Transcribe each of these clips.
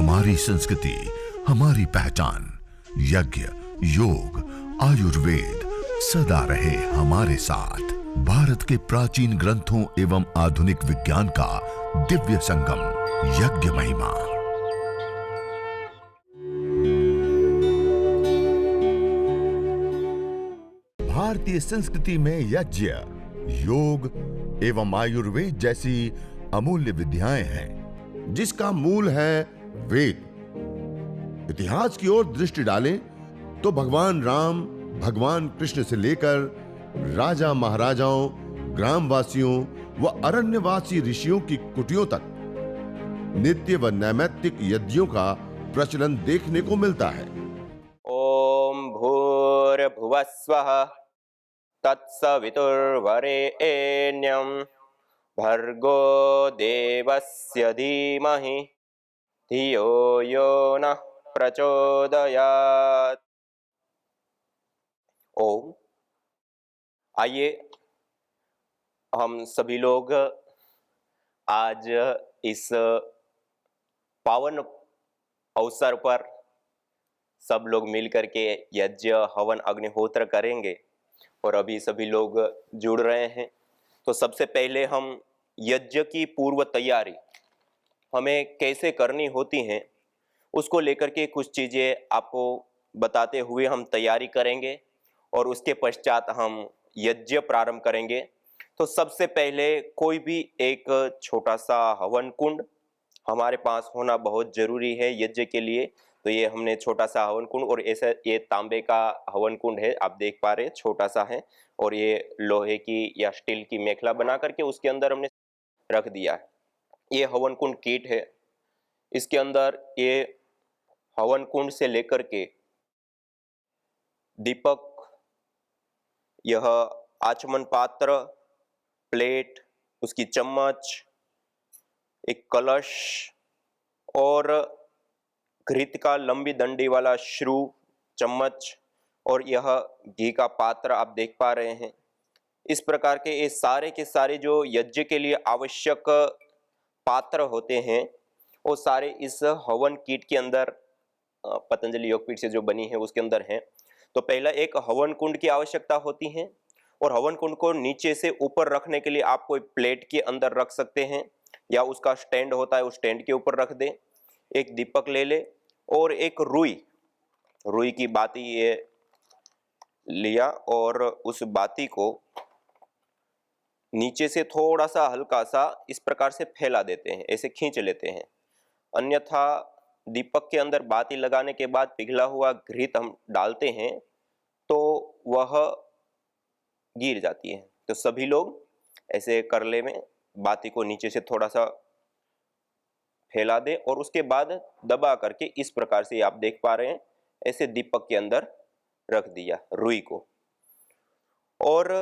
हमारी संस्कृति, हमारी पहचान। यज्ञ, योग, आयुर्वेद सदा रहे हमारे साथ। भारत के प्राचीन ग्रंथों एवं आधुनिक विज्ञान का दिव्य संगम, यज्ञ महिमा। भारतीय संस्कृति में यज्ञ, योग एवं आयुर्वेद जैसी अमूल्य विद्याएं हैं, जिसका मूल है वेद। इतिहास की ओर दृष्टि डालें तो भगवान राम, भगवान कृष्ण से लेकर राजा महाराजाओं, ग्रामवासियों व अरण्यवासी ऋषियों की कुटियों तक नित्य व नैमित्तिक यज्ञों का प्रचलन देखने को मिलता है। ओम भूर्भुवस्वः तत्सवितुर्वरेण्यं भर्गो देवस्य धीमहि धियो यो नः प्रचोदयात्। ओम। आइए हम सभी लोग आज इस पावन अवसर पर सब लोग मिलकर के यज्ञ, हवन, अग्निहोत्र करेंगे और अभी सभी लोग जुड़ रहे हैं। तो सबसे पहले हम यज्ञ की पूर्व तैयारी हमें कैसे करनी होती हैं, उसको लेकर के कुछ चीज़ें आपको बताते हुए हम तैयारी करेंगे और उसके पश्चात हम यज्ञ प्रारंभ करेंगे। तो सबसे पहले कोई भी एक छोटा सा हवन कुंड हमारे पास होना बहुत ज़रूरी है यज्ञ के लिए। तो ये हमने छोटा सा हवन कुंड, और ऐसा ये तांबे का हवन कुंड है, आप देख पा रहे हैं, छोटा सा है। और ये लोहे की या स्टील की मेखला बना करके उसके अंदर हमने रख दिया है। ये हवन कुंड किट है। इसके अंदर ये हवन कुंड से लेकर के दीपक, यह आचमन पात्र, प्लेट, उसकी चम्मच, एक कलश और घृत का लंबी डंडी वाला श्रू चम्मच, और यह घी का पात्र आप देख पा रहे हैं। इस प्रकार के ये सारे के सारे जो यज्ञ के लिए आवश्यक पात्र होते हैं वो सारे इस हवन किट के अंदर, पतंजलि योगपीठ से जो बनी है उसके अंदर हैं। तो पहला एक हवन कुंड की आवश्यकता होती है, और हवन कुंड को नीचे से ऊपर रखने के लिए आप कोई प्लेट के अंदर रख सकते हैं या उसका स्टैंड होता है उस स्टैंड के ऊपर रख दें। एक दीपक ले ले और एक रुई की बाती ये लिया और उस बाती को नीचे से थोड़ा सा हल्का सा इस प्रकार से फैला देते हैं, ऐसे खींच लेते हैं। अन्यथा दीपक के अंदर बाती लगाने के बाद पिघला हुआ घृत हम डालते हैं तो वह गिर जाती है। तो सभी लोग ऐसे करले में बाती को नीचे से थोड़ा सा फैला दे और उसके बाद दबा करके इस प्रकार से आप देख पा रहे हैं, ऐसे दीपक के अंदर रख दिया रुई को, और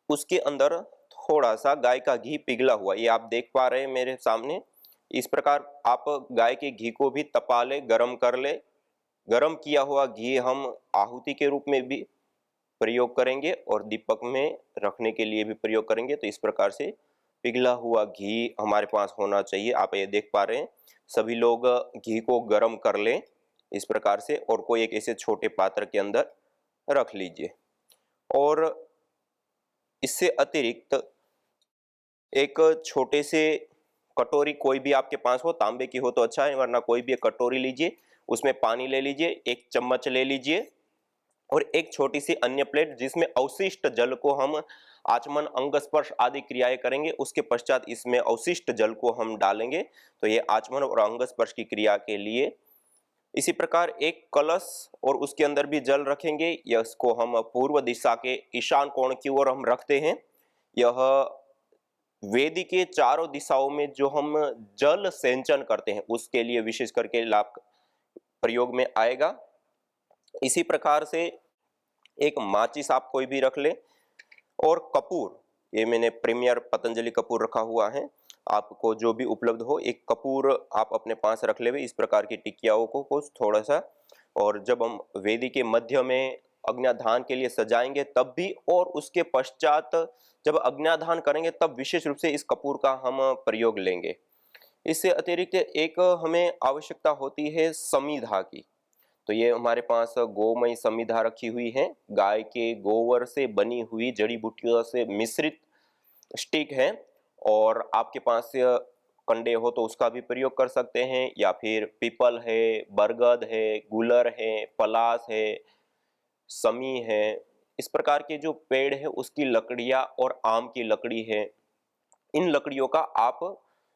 उसके अंदर थोड़ा सा गाय का घी पिघला हुआ, ये आप देख पा रहे हैं मेरे सामने। इस प्रकार आप गाय के घी को भी तपा ले, गरम कर ले। गरम किया हुआ घी हम आहुति के रूप में भी प्रयोग करेंगे और दीपक में रखने के लिए भी प्रयोग करेंगे। तो इस प्रकार से पिघला हुआ घी हमारे पास होना चाहिए। आप ये देख पा रहे हैं, सभी लोग घी को गरम कर लें इस प्रकार से, और कोई एक ऐसे छोटे पात्र के अंदर रख लीजिए। और इससे अतिरिक्त एक छोटे से कटोरी, कोई भी आपके पास हो, तांबे की हो तो अच्छा है, वरना कोई भी एक कटोरी लीजिए, उसमें पानी ले लीजिए, एक चम्मच ले लीजिए और एक छोटी सी अन्य प्लेट जिसमें अवशिष्ट जल को हम आचमन, अंग स्पर्श आदि क्रियाएं करेंगे, उसके पश्चात इसमें अवशिष्ट जल को हम डालेंगे। तो ये आचमन और अंग स्पर्श की क्रिया के लिए। इसी प्रकार एक कलश और उसके अंदर भी जल रखेंगे। इसको हम पूर्व दिशा के ईशान कोण की ओर हम रखते हैं। यह वेदी के चारों दिशाओं में जो हम जल सेंचन करते हैं उसके लिए विशेष करके लाभ प्रयोग में आएगा। इसी प्रकार से एक माचिस आप कोई भी रख ले, और कपूर, ये मैंने प्रीमियर पतंजलि कपूर रखा हुआ है, आपको जो भी उपलब्ध हो एक कपूर आप अपने पास रख ले। इस प्रकार की टिकियाओं को कुछ थोड़ा सा, और जब हम वेदी के मध्य में अग्न्याधान के लिए सजाएंगे तब भी, और उसके पश्चात जब अग्न्याधान करेंगे तब विशेष रूप से इस कपूर का हम प्रयोग लेंगे। इससे अतिरिक्त एक हमें आवश्यकता होती है समिधा की। तो ये हमारे पास गोमय समिधा रखी हुई है, गाय के गोबर से बनी हुई जड़ी बूटियों से मिश्रित स्टिक है। और आपके पास कंडे हो तो उसका भी प्रयोग कर सकते हैं, या फिर पीपल है, बरगद है, गुलर है, पलास है, समी है, इस प्रकार के जो पेड़ है उसकी लकड़ियां और आम की लकड़ी है, इन लकड़ियों का आप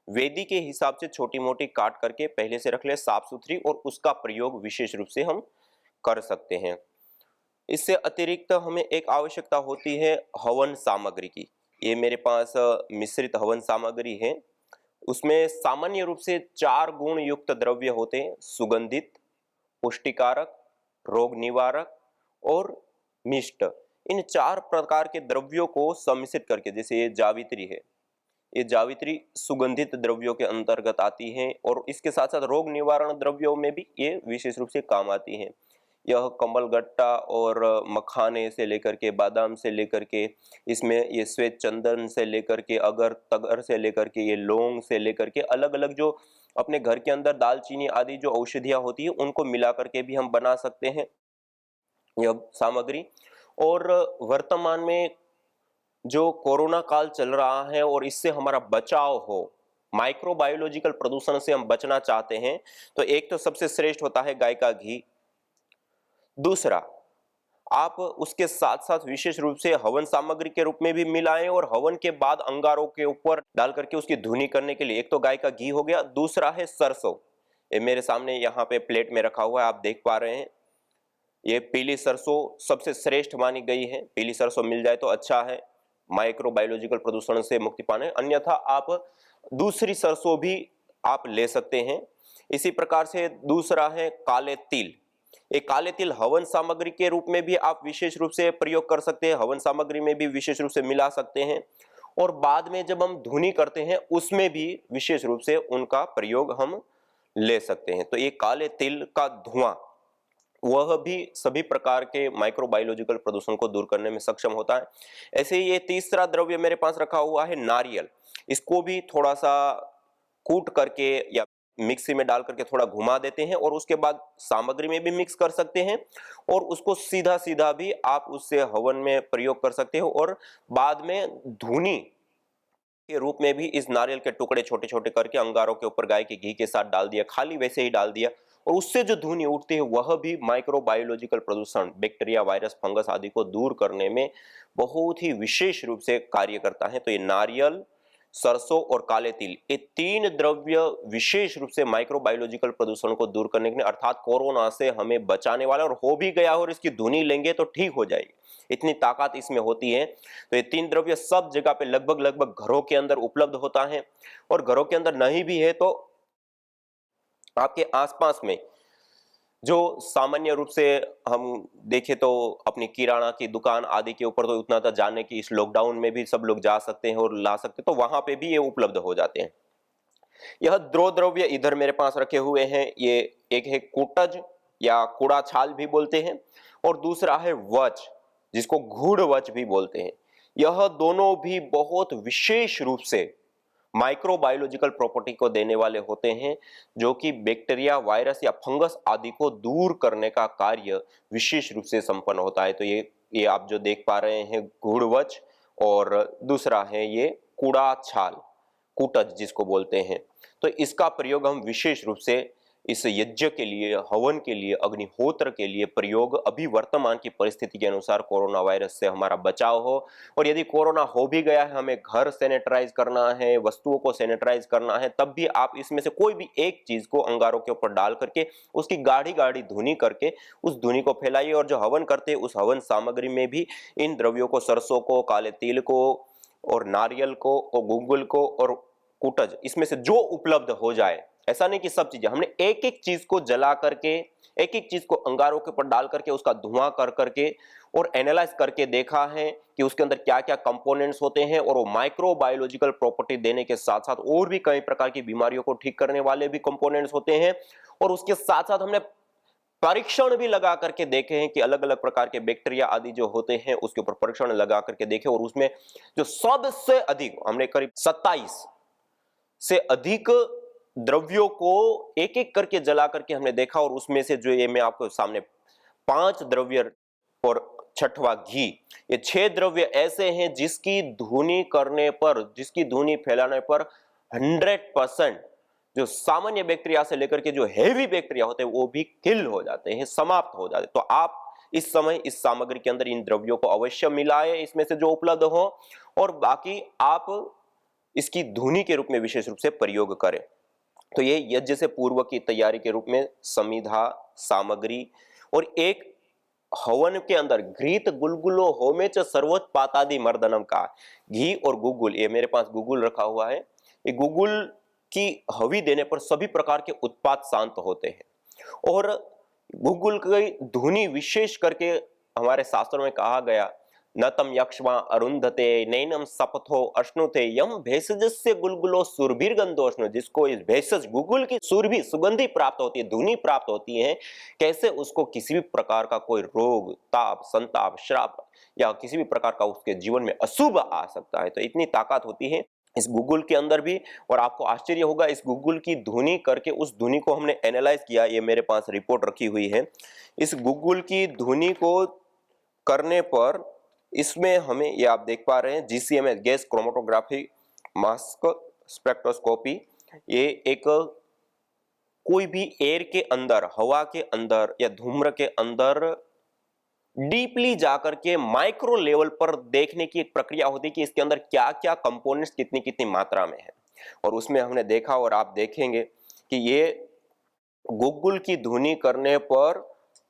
वेदी के हिसाब से छोटी मोटी काट करके पहले से रख ले साफ सुथरी, और उसका प्रयोग विशेष रूप से हम कर सकते हैं। इससे अतिरिक्त हमें एक आवश्यकता होती है हवन सामग्री की। ये मेरे पास मिश्रित हवन सामग्री है। उसमें सामान्य रूप से 4 गुण युक्त द्रव्य होते हैं: सुगंधित, पुष्टिकारक, रोग निवारक और मिष्ट। इन 4 प्रकार के द्रव्यों को सम्मिश्रित करके, जैसे ये जावित्री है, ये जावित्री सुगंधित द्रव्यों के अंतर्गत आती हैं, और इसके साथ साथ रोग निवारण द्रव्यों में भी ये विशेष रूप से काम आती हैं। यह कमलगट्टा और मखाने से लेकर के, बादाम से लेकर के, इसमें ये श्वेत चंदन से लेकर के, अगर तगर से लेकर के, ये लौंग से लेकर के, अलग अलग जो अपने घर के अंदर दालचीनी आदि जो औषधियां होती है उनको मिला करके भी हम बना सकते हैं यह सामग्री। और वर्तमान में जो कोरोना काल चल रहा है और इससे हमारा बचाव हो, माइक्रोबायोलॉजिकल प्रदूषण से हम बचना चाहते हैं, तो एक तो सबसे श्रेष्ठ होता है गाय का घी। दूसरा, आप उसके साथ साथ विशेष रूप से हवन सामग्री के रूप में भी मिलाएं, और हवन के बाद अंगारों के ऊपर डाल करके उसकी धुनी करने के लिए एक तो गाय का घी हो गया, दूसरा है सरसों। ये मेरे सामने यहाँ पे प्लेट में रखा हुआ है, आप देख पा रहे हैं। ये पीली सरसों सबसे श्रेष्ठ मानी गई है, पीली सरसों मिल जाए तो अच्छा है माइक्रोबायोलॉजिकल प्रदूषण से मुक्ति पाने। अन्यथा आप दूसरी सरसों भी आप ले सकते हैं। इसी प्रकार से दूसरा है काले तिल। एक काले तिल हवन सामग्री के रूप में भी आप विशेष रूप से प्रयोग कर सकते हैं, हवन सामग्री में भी विशेष रूप से मिला सकते हैं, और बाद में जब हम धुनी करते हैं उसमें भी विशेष रूप से उनका प्रयोग हम ले सकते हैं। तो ये काले तिल का धुआं वह भी सभी प्रकार के माइक्रोबायोलॉजिकल प्रदूषण को दूर करने में सक्षम होता है। ऐसे ही ये तीसरा द्रव्य मेरे पास रखा हुआ है नारियल। इसको भी थोड़ा सा कूट करके या मिक्सी में डाल करके थोड़ा घुमा देते हैं, और उसके बाद सामग्री में भी मिक्स कर सकते हैं, और उसको सीधा सीधा भी आप उससे हवन में प्रयोग कर सकते हो, और बाद में धुनी के रूप में भी इस नारियल के टुकड़े छोटे छोटे करके अंगारों के ऊपर गाय के घी के साथ डाल दिया, खाली वैसे ही डाल दिया, और उससे जो धुनी उठती है वह भी माइक्रोबायोलॉजिकल प्रदूषण, बैक्टीरिया, वायरस, फंगस आदि को दूर करने में बहुत ही विशेष रूप से कार्य करता है। तो ये नारियल, सरसों और काले तिल, ये 3 द्रव्य विशेष रूप से माइक्रोबायोलॉजिकल प्रदूषण को दूर करने के लिए, अर्थात कोरोना से हमें बचाने वाला, और हो भी गया और इसकी धुनी लेंगे तो ठीक हो जाएगी, इतनी ताकत इसमें होती है। तो ये 3 द्रव्य सब जगह पे लगभग लगभग घरों के अंदर उपलब्ध होता है, और घरों के अंदर नहीं भी है तो आपके आसपास में जो सामान्य रूप से हम देखें तो अपनी किराना की दुकान आदि के ऊपर तो उतना तो जाने की इस लॉकडाउन में भी सब लोग जा सकते हैं और ला सकते हैं, तो वहां पे भी ये उपलब्ध हो जाते हैं। यह 2 द्रव्य इधर मेरे पास रखे हुए हैं, ये एक है कुटज या कूड़ा छाल भी बोलते हैं, और दूसरा है वच, जिसको घूढ़ वच भी बोलते हैं। यह दोनों भी बहुत विशेष रूप से माइक्रोबायोलॉजिकल प्रॉपर्टी को देने वाले होते हैं, जो कि बैक्टीरिया, वायरस या फंगस आदि को दूर करने का कार्य विशेष रूप से संपन्न होता है। तो ये आप जो देख पा रहे हैं घूढ़वच, और दूसरा है ये कूड़ा छाल, कूटज जिसको बोलते हैं। तो इसका प्रयोग हम विशेष रूप से इस यज्ञ के लिए, हवन के लिए, अग्निहोत्र के लिए प्रयोग अभी वर्तमान की परिस्थिति के अनुसार कोरोना वायरस से हमारा बचाव हो। और यदि कोरोना हो भी गया है, हमें घर सैनिटाइज करना है, वस्तुओं को सैनिटाइज करना है, तब भी आप इसमें से कोई भी एक चीज को अंगारों के ऊपर डाल करके उसकी गाढ़ी गाढ़ी धुनी करके उस धुनी को फैलाइए, और जो हवन करते हैं उस हवन सामग्री में भी इन द्रव्यों को, सरसों को, काले तिल को और नारियल को और गुग्गुल को और कूटज, इसमें से जो उपलब्ध हो जाए, ऐसा नहीं कि सब चीजें, हमने एक एक चीज को जला करके, एक एक चीज को अंगारों के ऊपर डाल करके उसका धुआं कर करके और एनालाइज करके देखा है कि उसके अंदर क्या क्या कंपोनेंट्स होते हैं, और वो माइक्रोबायोलॉजिकल प्रॉपर्टी देने के साथ साथ और भी कई प्रकार की बीमारियों को ठीक करने वाले भी कंपोनेंट्स होते हैं। और उसके साथ साथ हमने परीक्षण भी लगा करके देखे हैं कि अलग अलग प्रकार के बैक्टीरिया आदि जो होते हैं उसके ऊपर परीक्षण लगा करके देखे, और उसमें जो सबसे अधिक हमने करीब 27 से अधिक द्रव्यों को एक एक करके जला करके हमने देखा, और उसमें से जो ये मैं आपको सामने 5 द्रव्य और छठवां घी, ये 6 द्रव्य ऐसे हैं जिसकी धुनी करने पर, जिसकी धुनी फैलाने पर 100% जो सामान्य बैक्टीरिया से लेकर के जो हेवी बैक्टीरिया होते हैं वो भी किल हो जाते हैं, समाप्त हो जाते हैं। तो आप इस समय इस सामग्री के अंदर इन द्रव्यों को अवश्य मिलाएं, इसमें से जो उपलब्ध हो, और बाकी आप इसकी धुनी के रूप में विशेष रूप से प्रयोग करें। तो ये यज्ञ से पूर्व की तैयारी के रूप में समिधा सामग्री, और एक हवन के अंदर घृत गुलगुलो होमे च सर्वोत्पातादि मर्दनम का घी और गुगुल, ये मेरे पास गुगुल रखा हुआ है, ये गुगुल की हवी देने पर सभी प्रकार के उत्पाद शांत होते हैं। और गुगुल की धुनी विशेष करके हमारे शास्त्रों में कहा गया, न तम यक्ष्मा अरुंधते नैनम सपथो अश्नुते यम भेषजस्य गुलगुलो सुरभिर्गंधोष्णु, जिसको इस भेषज गुगुल की सुरभि सुगंधी प्राप्त होती है, धुनी प्राप्त होती है, कैसे उसको किसी भी प्रकार का कोई रोग, ताप, संताप, श्राप या किसी भी प्रकार का उसके जीवन में अशुभ आ सकता है। तो इतनी ताकत होती है इस गुगुल के अंदर भी। और आपको आश्चर्य होगा, इस गुगुल की धुनी करके उस धुनी को हमने एनालाइज किया, ये मेरे पास रिपोर्ट रखी हुई है। इस गुगुल की धुनी को करने पर इसमें हमें, ये आप देख पा रहे हैं, GCMS gas chromatography mass spectroscopy, ये एक कोई भी एयर के अंदर, हवा के अंदर या धूम्र के अंदर डीपली जाकर के माइक्रो लेवल पर देखने की एक प्रक्रिया होती है कि इसके अंदर क्या क्या कंपोनेंट्स कितनी कितनी मात्रा में है। और उसमें हमने देखा, और आप देखेंगे कि ये गुगुल की धुनी करने पर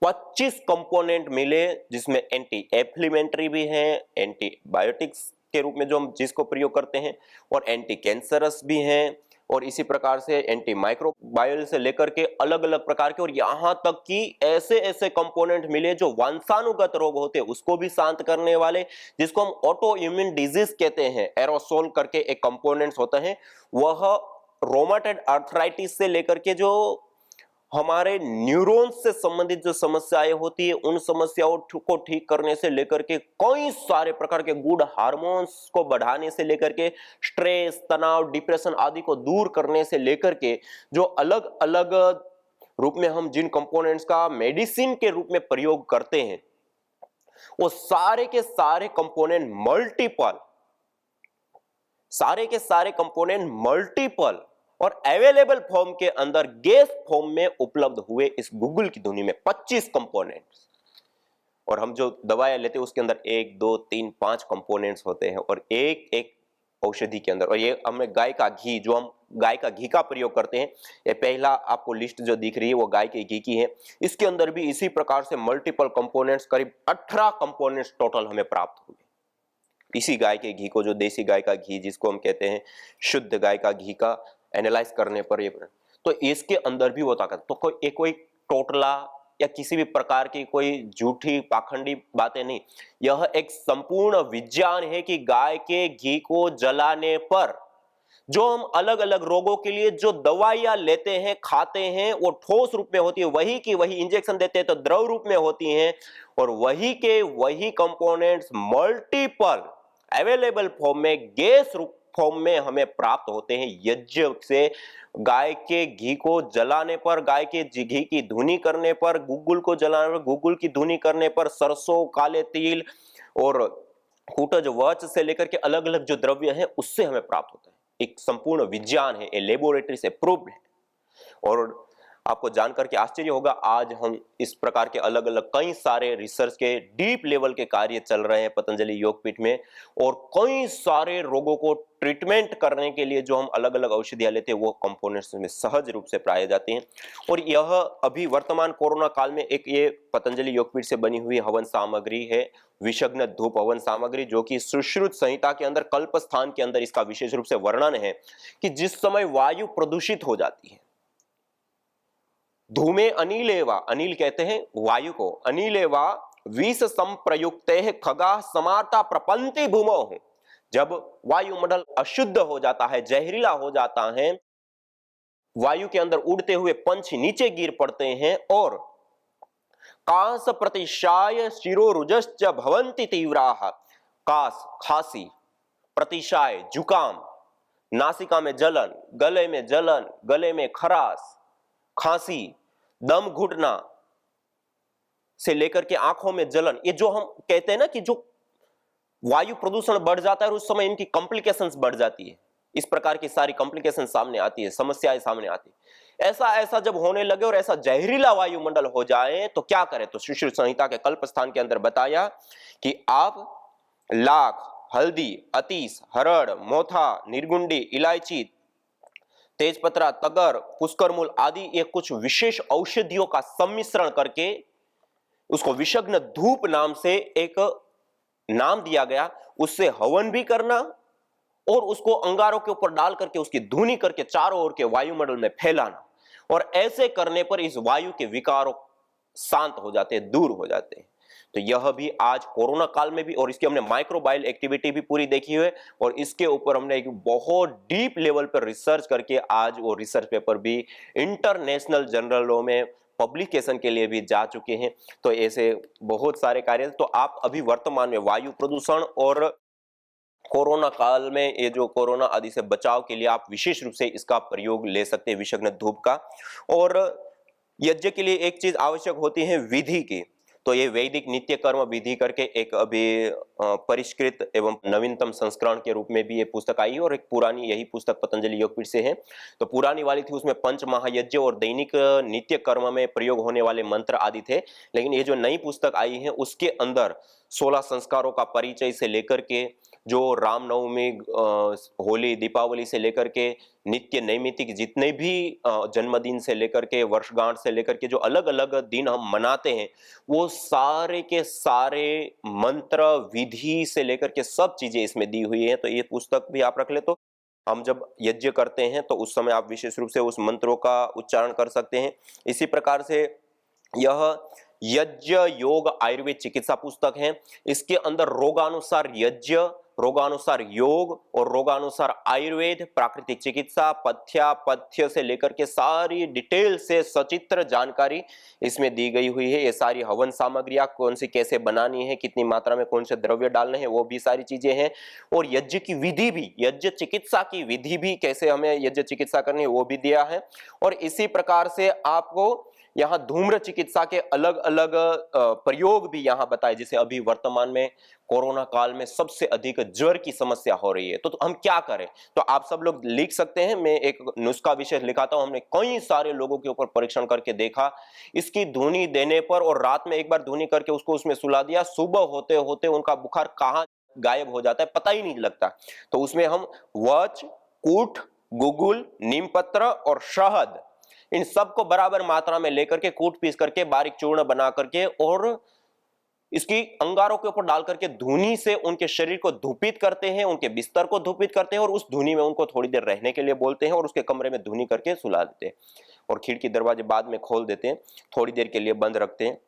25 कंपोनेंट मिले, जिसमें एंटी एफ्लिमेंट्री भी हैं, एंटीबायोटिक्स के रूप में जो हम जिसको प्रयोग करते हैं, और एंटी कैंसरस भी हैं, और इसी प्रकार से एंटी माइक्रोबायल से लेकर के अलग अलग प्रकार के, और यहां तक कि ऐसे ऐसे कंपोनेंट मिले जो वंशानुगत रोग होते हैं उसको भी शांत करने वाले, जिसको हम ऑटो इम्यून डिजीज कहते हैं। एरोसोल करके एक कंपोनेंट्स होता है, वह रोमाटॉइड आर्थराइटिस से लेकर के जो हमारे न्यूरॉन्स से संबंधित जो समस्याएं होती है उन समस्याओं को ठीक करने से लेकर के कई सारे प्रकार के गुड हार्मोन्स को बढ़ाने से लेकर के स्ट्रेस, तनाव, डिप्रेशन आदि को दूर करने से लेकर के जो अलग अलग रूप में हम जिन कंपोनेंट्स का मेडिसिन के रूप में प्रयोग करते हैं, वो सारे के सारे कंपोनेंट मल्टीपल, सारे के सारे कंपोनेंट मल्टीपल और अवेलेबल फॉर्म के अंदर गैस फॉर्म में उपलब्ध हुए इस गुगुल की धुनी में 25 कंपोनेंट्स। और हम जो दवाएं लेते हैं उसके अंदर 1, 2, 3, 5 कंपोनेंट्स होते हैं, और एक एक औषधि के अंदर। और ये हमें गाय का घी, जो हम गाय का घी का प्रयोग करते हैं, ये पहला आपको लिस्ट जो दिख रही है वो गाय के घी की है। इसके अंदर भी इसी प्रकार से मल्टीपल कंपोनेंट्स, करीब 18 कंपोनेंट्स टोटल हमें प्राप्त हुए इसी गाय के घी को, जो देसी गाय का घी जिसको हम कहते हैं शुद्ध गाय का घी का एनालाइज करने पर ये, तो इसके अंदर भी वो ताकत। तो कोई टोटला या किसी भी प्रकार की कोई झूठी पाखंडी बातें नहीं, यह एक संपूर्ण विज्ञान है कि गाय के घी को जलाने पर जो हम अलग अलग रोगों के लिए जो दवाइयां लेते हैं, खाते हैं, वो ठोस रूप में होती है, वही की वही इंजेक्शन देते हैं तो द्रव रूप में होती हैं, और वही के वही कंपोनेंट्स मल्टीपल अवेलेबल फॉर्म में, गैस रूप फॉर्म में हमें प्राप्त होते हैं यज्ञ से। गाय के घी को जलाने पर, गाय के घी की धुनी करने पर, गुगुल को जलाने पर, गुगुल की धुनी करने पर, सरसों, काले तिल और कूटज वच से लेकर के अलग अलग जो द्रव्य हैं उससे हमें प्राप्त होता है। एक संपूर्ण विज्ञान है, लेबोरेटरी से प्रूव्ड है। और आपको जानकर के आश्चर्य होगा, आज हम इस प्रकार के अलग अलग कई सारे रिसर्च के डीप लेवल के कार्य चल रहे हैं पतंजलि योगपीठ में, और कई सारे रोगों को ट्रीटमेंट करने के लिए जो हम अलग अलग औषधियां लेते हैं वो कंपोनेंट्स में सहज रूप से पाए जाते हैं। और यह अभी वर्तमान कोरोना काल में एक ये पतंजलि योगपीठ से बनी हुई हवन सामग्री है, विषग्न धूप हवन सामग्री, जो कि सुश्रुत संहिता के अंदर कल्प स्थान के अंदर इसका विशेष रूप से वर्णन है कि जिस समय वायु प्रदूषित हो जाती है, धूमे अनिलेवा, अनिल कहते हैं वायु को, अनिलेवा विष संप्रयुक्ते खगा समाता प्रपंति भूमो, जब वायुमंडल अशुद्ध हो जाता है, जहरीला हो जाता है, वायु के अंदर उड़ते हुए पंछी नीचे गिर पड़ते हैं, और कास प्रतिशाय शिरोरुजश्च भवन्ति तीव्राः, कास खांसी, प्रतिशाय जुकाम, नासिका में जलन, गले में खराश, खांसी, दम घुटना से लेकर के आंखों में जलन, ये जो हम कहते हैं ना कि जो वायु प्रदूषण बढ़ जाता है और उस समय इनकी कॉम्प्लिकेशंस बढ़ जाती है, इस प्रकार की सारी कॉम्प्लिकेशन सामने आती है, समस्याएं सामने आती है। ऐसा जब होने लगे और ऐसा जहरीला वायुमंडल हो जाए तो क्या करें? तो शिशु संहिता के कल्प स्थान के अंदर बताया कि आप लाख, हल्दी, अतीस, हरड़, मोथा, निर्गुंडी, इलायची, तेजपत्रा, तगर, पुष्करमूल आदि ये कुछ विशेष औषधियों का सम्मिश्रण करके उसको विषग्न धूप नाम से एक नाम दिया गया, उससे हवन भी करना और उसको अंगारों के ऊपर डाल करके उसकी धुनी करके चारों ओर के वायुमंडल में फैलाना। और ऐसे करने पर इस वायु के विकारों शांत हो जाते हैं, दूर हो जाते हैं। तो यह भी आज कोरोना काल में भी, और इसकी हमने माइक्रोबायल एक्टिविटी भी पूरी देखी है और इसके ऊपर हमने एक बहुत डीप लेवल पर रिसर्च करके आज वो रिसर्च पेपर भी इंटरनेशनल जर्नलों में पब्लिकेशन के लिए भी जा चुके हैं। तो ऐसे बहुत सारे कार्य, तो आप अभी वर्तमान में वायु प्रदूषण और कोरोना काल में ये जो कोरोना आदि से बचाव के लिए आप विशेष रूप से इसका प्रयोग ले सकते हैं, विषग्न धूप का। और यज्ञ के लिए एक चीज आवश्यक होती है विधि की, तो ये वैदिक नित्य कर्म विधि करके एक अभी परिष्कृत एवं नवीनतम संस्करण के रूप में भी ये पुस्तक आई है, और एक पुरानी यही पुस्तक पतंजलि योगपीठ से है। तो पुरानी वाली थी उसमें पंच महायज्ञ और दैनिक नित्य कर्म में प्रयोग होने वाले मंत्र आदि थे, लेकिन ये जो नई पुस्तक आई है उसके अंदर 16 संस्कारों का परिचय से लेकर के जो रामनवमी, होली, दीपावली से लेकर के नित्य नैमित्तिक जितने भी जन्मदिन से लेकर के वर्षगांठ से लेकर के जो अलग अलग दिन हम मनाते हैं, वो सारे के सारे मंत्र विधि से लेकर के सब चीजें इसमें दी हुई है। तो ये पुस्तक भी आप रख ले, तो हम जब यज्ञ करते हैं तो उस समय आप विशेष रूप से उस मंत्रों का उच्चारण कर सकते हैं। इसी प्रकार से यह यज्ञ योग आयुर्वेद चिकित्सा पुस्तक है। इसके अंदर रोगानुसार यज्ञ, रोगानुसार योग और रोगानुसार आयुर्वेद, प्राकृतिक चिकित्सा, पथ्य से लेकर के सारी डिटेल से सचित्र जानकारी इसमें दी गई हुई है। ये सारी हवन सामग्रियां कौन सी कैसे बनानी है, कितनी मात्रा में कौन से द्रव्य डालने हैं, वो भी सारी चीजें हैं। और यज्ञ की विधि भी, यज्ञ चिकित्सा की विधि भी, कैसे हमें यज्ञ चिकित्सा करनी है वो भी दिया है। और इसी प्रकार से आपको यहाँ धूम्र चिकित्सा के अलग अलग प्रयोग भी यहाँ बताए। जैसे अभी वर्तमान में कोरोना काल में सबसे अधिक ज्वर की समस्या हो रही है, तो हम क्या करें? तो आप सब लोग लिख सकते हैं, मैं एक नुस्खा विशेष लिखाता हूं। हमने कई सारे लोगों के ऊपर परीक्षण करके देखा, इसकी धुनी देने पर और रात में एक बार धुनी करके उसको उसमें सुला दिया, सुबह होते होते उनका बुखार कहाँ गायब हो जाता है पता ही नहीं लगता। तो उसमें हम वच, कूट, गुगुल, नीम पत्र और शहद, इन सबको बराबर मात्रा में लेकर के कूट पीस करके बारीक चूर्ण बना करके और इसकी अंगारों के ऊपर डाल करके धुनी से उनके शरीर को धूपित करते हैं, उनके बिस्तर को धूपित करते हैं और उस धुनी में उनको थोड़ी देर रहने के लिए बोलते हैं और उसके कमरे में धुनी करके सुला देते हैं और खिड़की दरवाजे बाद में खोल देते हैं, थोड़ी देर के लिए बंद रखते हैं।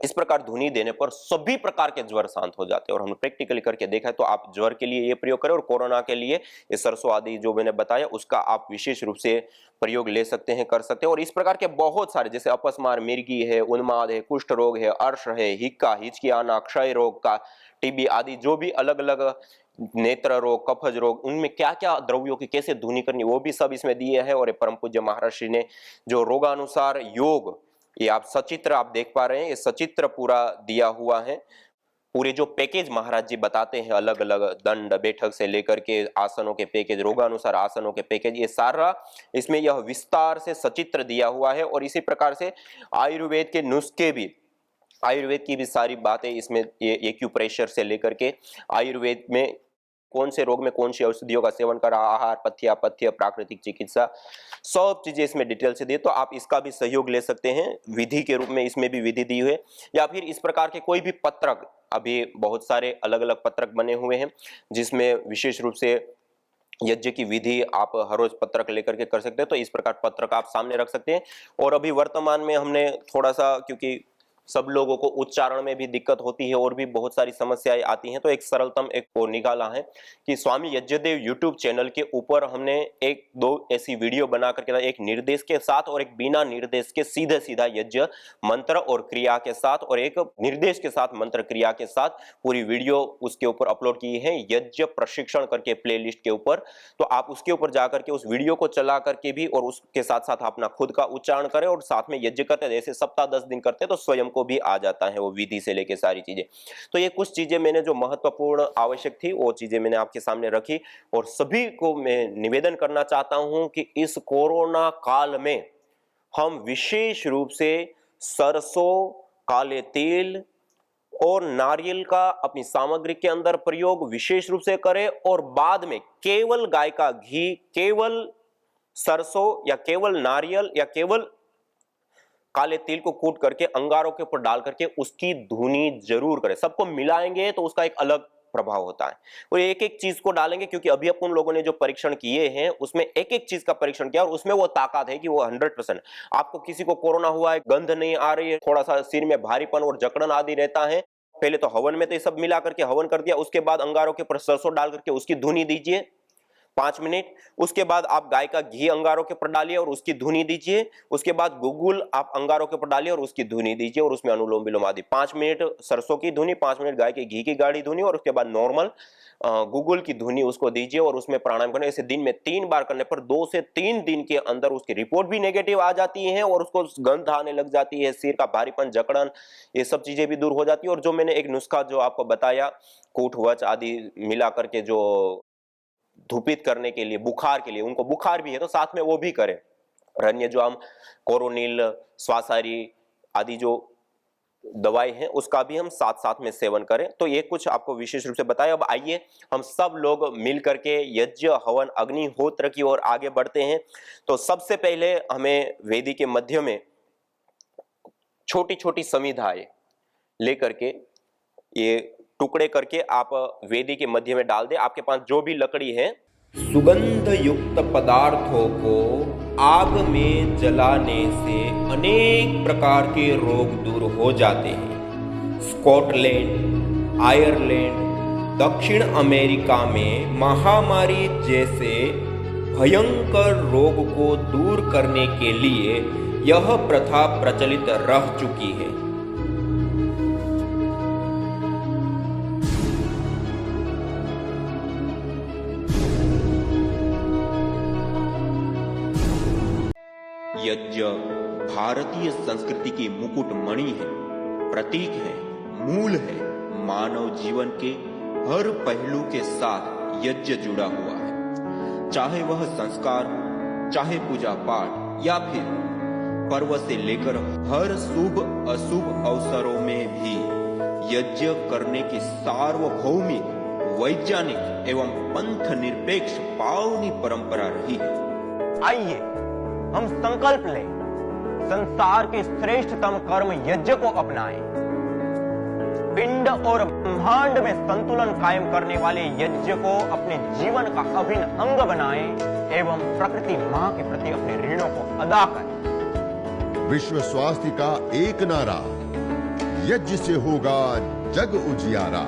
इस प्रकार धुनी देने पर सभी प्रकार के ज्वर शांत हो जाते हैं और हमने प्रैक्टिकली करके देखा है। तो आप ज्वर के लिए ये प्रयोग करें और कोरोना के लिए ये सरसों आदि जो मैंने बताया उसका आप विशेष रूप से प्रयोग ले सकते हैं, कर सकते हैं। और इस प्रकार के बहुत सारे, जैसे अपस्मार, मिर्गी है, उन्माद है, कुष्ठ रोग है, अर्श है, हिक्का, हिचकी आना, क्षय रोग का, टीबी आदि जो भी अलग अलग नेत्र रोग, कफज रोग, उनमें क्या क्या द्रव्यों की कैसे धुनी करनी वो भी सब इसमें दिए हैं। और परम पूज्य महाराज श्री ने जो रोगानुसार योग, ये आप सचित्र आप देख पा रहे हैं, ये सचित्र पूरा दिया हुआ है। पूरे जो पैकेज महाराज जी बताते हैं, अलग अलग दंड बैठक से लेकर के आसनों के पैकेज, रोगानुसार आसनों के पैकेज, ये सारा इसमें यह विस्तार से सचित्र दिया हुआ है। और इसी प्रकार से आयुर्वेद के नुस्खे भी, आयुर्वेद की भी सारी बातें इसमें, ये एक्यूप्रेशर से लेकर के आयुर्वेद में कौन से रोग में कौन सी औषधियों का सेवन करा, आहार, पथ्य, प्राकृतिक चिकित्सा, सब चीजें इसमें डिटेल से दी। तो आप इसका भी सहयोग ले सकते हैं विधि के रूप में, इसमें भी विधि दी हुई है। या फिर इस प्रकार के कोई भी पत्रक, अभी बहुत सारे अलग अलग पत्रक बने हुए हैं जिसमें विशेष रूप से यज्ञ की विधि आप हर रोज पत्रक लेकर के कर सकते हैं। तो इस प्रकार पत्रक आप सामने रख सकते हैं। और अभी वर्तमान में हमने थोड़ा सा, क्योंकि सब लोगों को उच्चारण में भी दिक्कत होती है और भी बहुत सारी समस्याएं आती हैं, तो एक सरलतम एक को निकाला है कि स्वामी यज्ञदेव यूट्यूब चैनल के ऊपर हमने एक दो ऐसी वीडियो बना करके, एक निर्देश के साथ और एक बिना निर्देश के सीधे सीधा यज्ञ मंत्र और क्रिया के साथ, और एक निर्देश के साथ मंत्र क्रिया के साथ पूरी वीडियो उसके ऊपर अपलोड की है यज्ञ प्रशिक्षण करके प्लेलिस्ट के ऊपर। तो आप उसके ऊपर जाकर के उस वीडियो को चला करके भी और उसके साथ साथ अपना खुद का उच्चारण करें और साथ में यज्ञ करते, जैसे सप्ताह 10 दिन करते तो स्वयं को भी आ जाता है वो विधि से लेके सारी चीजें। तो ये कुछ चीजें मैंने जो महत्वपूर्ण आवश्यक थी वो चीजें मैंने आपके सामने रखी, और सभी को मैं निवेदन करना चाहता हूं कि इस कोरोना काल में हम विशेष रूप से सरसों, काले तिल और नारियल का अपनी सामग्री के अंदर प्रयोग विशेष रूप से करें, और बाद में केवल गाय का घी, केवल सरसों या केवल नारियल या केवल काले तिल को कूट करके अंगारों के ऊपर डाल करके उसकी धुनी जरूर करें। सबको मिलाएंगे तो उसका एक अलग प्रभाव होता है, और एक एक चीज को डालेंगे, क्योंकि अभी अपन लोगों ने जो परीक्षण किए हैं उसमें एक एक चीज का परीक्षण किया और उसमें वो ताकत है कि वो 100%। आपको किसी को कोरोना हुआ है, गंध नहीं आ रही है, थोड़ा सा सिर में भारीपन और जकड़न आदि रहता है, पहले तो हवन में तो ये सब मिला करके हवन कर दिया, उसके बाद अंगारों के ऊपर सरसों डाल करके उसकी धुनी दीजिए 5 मिनट। उसके बाद आप गाय का घी अंगारों के ऊपर डालिए और उसकी धुनी दीजिए। उसके बाद गुगुल आप अंगारों के ऊपर डालिए और उसकी धुनी दीजिए, और उसमें अनुलोम विलोम आदि 5 मिनट सरसों की धुनी, 5 मिनट गाय के घी की गाढ़ी धुनी, और उसके बाद नॉर्मल गुगुल की धुनी उसको दीजिए और उसमें प्राणायाम करने। ऐसे दिन में 3 बार करने पर 2 से 3 दिन के अंदर उसकी रिपोर्ट भी नेगेटिव आ जाती है और उसको गंध आने लग जाती है, सिर का भारीपन, जकड़न, ये सब चीजें भी दूर हो जाती है। और जो मैंने एक नुस्खा जो आपको बताया कूटवच आदि मिला करके जो धूपित करने के लिए, बुखार के लिए, उनको बुखार भी है तो साथ में वो भी करें। और अन्य जो हम कोरोनिल, स्वासारी आदि जो दवाई है उसका भी हम साथ साथ में सेवन करें। तो ये कुछ आपको विशेष रूप से बताया। अब आइए हम सब लोग मिल करके यज्ञ, हवन, अग्निहोत्र की ओर आगे बढ़ते हैं। तो सबसे पहले हमें वेदी के मध्य में छोटी छोटी समिधाएं लेकर के ये टुकड़े करके आप वेदी के मध्य में डाल दें। आपके पास जो भी लकड़ी है, सुगंध युक्त पदार्थों को आग में जलाने से अनेक प्रकार के रोग दूर हो जाते हैं। स्कॉटलैंड, आयरलैंड, दक्षिण अमेरिका में महामारी जैसे भयंकर रोग को दूर करने के लिए यह प्रथा प्रचलित रह चुकी है। यज्ञ भारतीय संस्कृति की मुकुट मणि है, प्रतीक है, मूल है। मानव जीवन के हर पहलू के साथ यज्ञ जुड़ा हुआ है, चाहे वह संस्कार हो, चाहे पूजा पाठ, या फिर पर्व से लेकर हर शुभ अशुभ अवसरों में भी यज्ञ करने की सार्वभौमिक, वैज्ञानिक एवं पंथ निरपेक्ष पावनी परंपरा रही है। आइए हम संकल्प लें, संसार के श्रेष्ठतम कर्म यज्ञ को अपनाएं। पिंड और ब्रह्मांड में संतुलन कायम करने वाले यज्ञ को अपने जीवन का अभिन्न अंग बनाएं एवं प्रकृति मां के प्रति अपने ऋणों को अदा करें। विश्व स्वास्थ्य का एक नारा, यज्ञ से होगा जग उजियारा।